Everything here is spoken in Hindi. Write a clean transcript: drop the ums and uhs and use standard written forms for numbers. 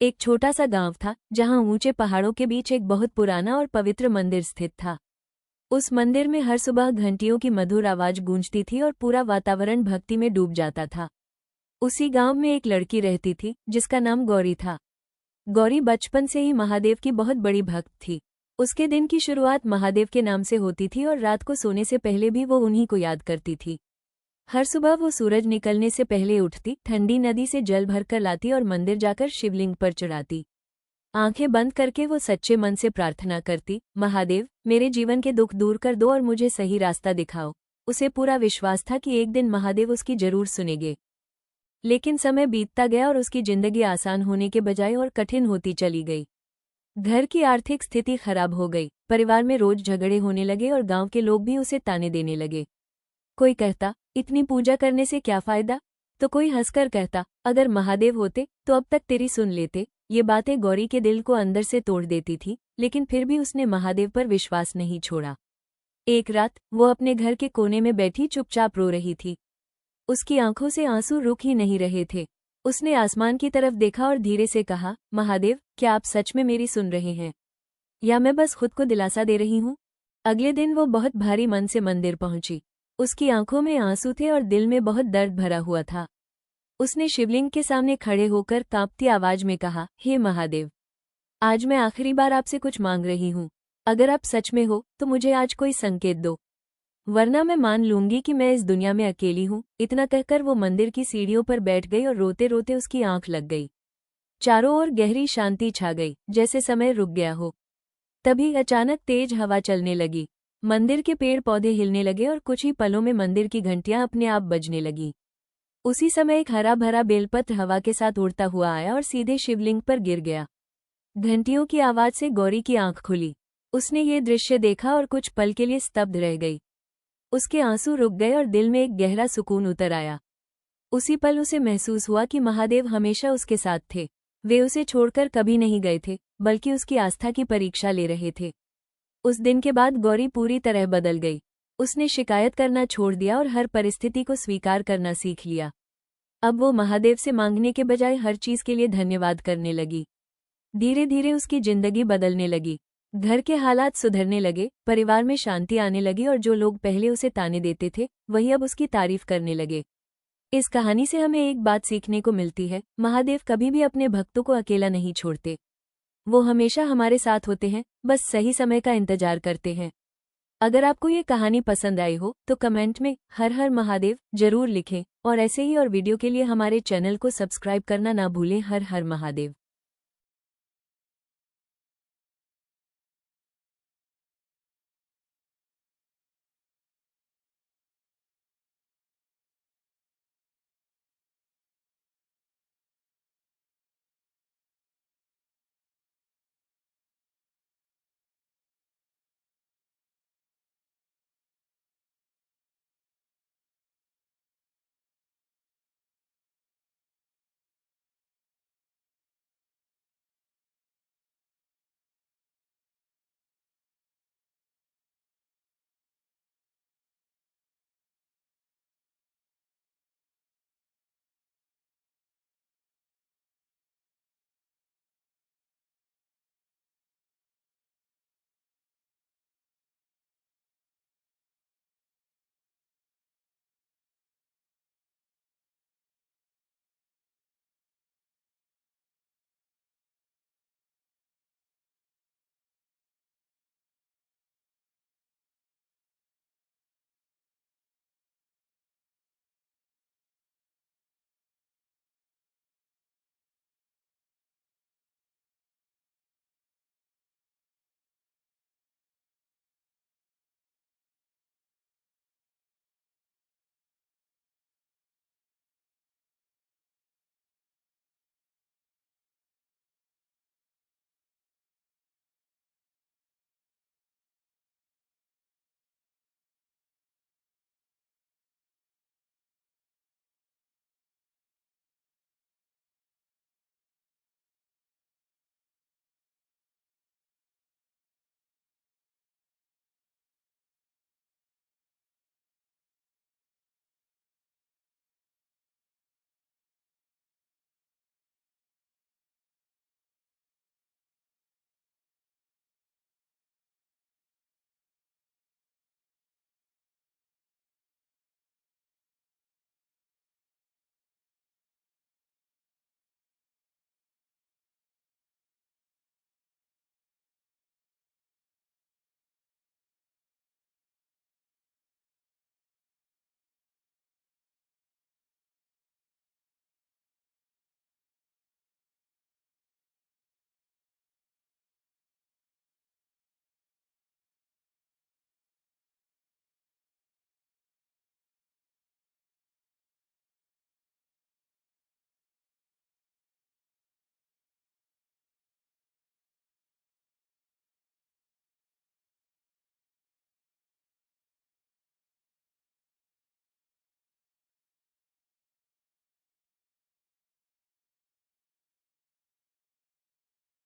एक छोटा सा गांव था जहां ऊंचे पहाड़ों के बीच एक बहुत पुराना और पवित्र मंदिर स्थित था। उस मंदिर में हर सुबह घंटियों की मधुर आवाज गूंजती थी और पूरा वातावरण भक्ति में डूब जाता था। उसी गांव में एक लड़की रहती थी जिसका नाम गौरी था। गौरी बचपन से ही महादेव की बहुत बड़ी भक्त थी। उसके दिन की शुरुआत महादेव के नाम से होती थी और रात को सोने से पहले भी वो उन्हीं को याद करती थी। हर सुबह वो सूरज निकलने से पहले उठती, ठंडी नदी से जल भरकर लाती और मंदिर जाकर शिवलिंग पर चढ़ाती। आंखें बंद करके वो सच्चे मन से प्रार्थना करती, महादेव, मेरे जीवन के दुख दूर कर दो और मुझे सही रास्ता दिखाओ। उसे पूरा विश्वास था कि एक दिन महादेव उसकी जरूर सुनेंगे। लेकिन समय बीतता गया और उसकी जिंदगी आसान होने के बजाय और कठिन होती चली गई। घर की आर्थिक स्थिति खराब हो गई, परिवार में रोज झगड़े होने लगे और गांव के लोग भी उसे ताने देने लगे। कोई कहता, इतनी पूजा करने से क्या फायदा? तो कोई हंसकर कहता, अगर महादेव होते तो अब तक तेरी सुन लेते। ये बातें गौरी के दिल को अंदर से तोड़ देती थी, लेकिन फिर भी उसने महादेव पर विश्वास नहीं छोड़ा। एक रात वो अपने घर के कोने में बैठी चुपचाप रो रही थी। उसकी आंखों से आंसू रुक ही नहीं रहे थे। उसने आसमान की तरफ देखा और धीरे से कहा, महादेव, क्या आप सच में मेरी सुन रहे हैं, या मैं बस खुद को दिलासा दे रही हूँ? अगले दिन वो बहुत भारी मन से मंदिर पहुंची। उसकी आंखों में आंसू थे और दिल में बहुत दर्द भरा हुआ था। उसने शिवलिंग के सामने खड़े होकर कांपती आवाज में कहा, हे महादेव, आज मैं आखिरी बार आपसे कुछ मांग रही हूँ। अगर आप सच में हो तो मुझे आज कोई संकेत दो, वरना मैं मान लूंगी कि मैं इस दुनिया में अकेली हूँ। इतना कहकर वो मंदिर की सीढ़ियों पर बैठ गई और रोते रोते उसकी आंख लग गई। चारों ओर गहरी शांति छा गई, जैसे समय रुक गया हो। तभी अचानक तेज हवा चलने लगी, मंदिर के पेड़ पौधे हिलने लगे और कुछ ही पलों में मंदिर की घंटियां अपने आप बजने लगी। उसी समय एक हरा भरा बेलपत्र हवा के साथ उड़ता हुआ आया और सीधे शिवलिंग पर गिर गया। घंटियों की आवाज से गौरी की आंख खुली। उसने ये दृश्य देखा और कुछ पल के लिए स्तब्ध रह गई। उसके आंसू रुक गए और दिल में एक गहरा सुकून उतर आया। उसी पल उसे महसूस हुआ कि महादेव हमेशा उसके साथ थे। वे उसे छोड़कर कभी नहीं गए थे, बल्कि उसकी आस्था की परीक्षा ले रहे थे। उस दिन के बाद गौरी पूरी तरह बदल गई। उसने शिकायत करना छोड़ दिया और हर परिस्थिति को स्वीकार करना सीख लिया। अब वो महादेव से मांगने के बजाय हर चीज के लिए धन्यवाद करने लगी। धीरे धीरे उसकी जिंदगी बदलने लगी। घर के हालात सुधरने लगे, परिवार में शांति आने लगी और जो लोग पहले उसे ताने देते थे वही अब उसकी तारीफ करने लगे। इस कहानी से हमें एक बात सीखने को मिलती है, महादेव कभी भी अपने भक्तों को अकेला नहीं छोड़ते। वो हमेशा हमारे साथ होते हैं, बस सही समय का इंतजार करते हैं। अगर आपको ये कहानी पसंद आई हो तो कमेंट में हर हर महादेव जरूर लिखें और ऐसे ही और वीडियो के लिए हमारे चैनल को सब्सक्राइब करना ना भूलें। हर हर महादेव।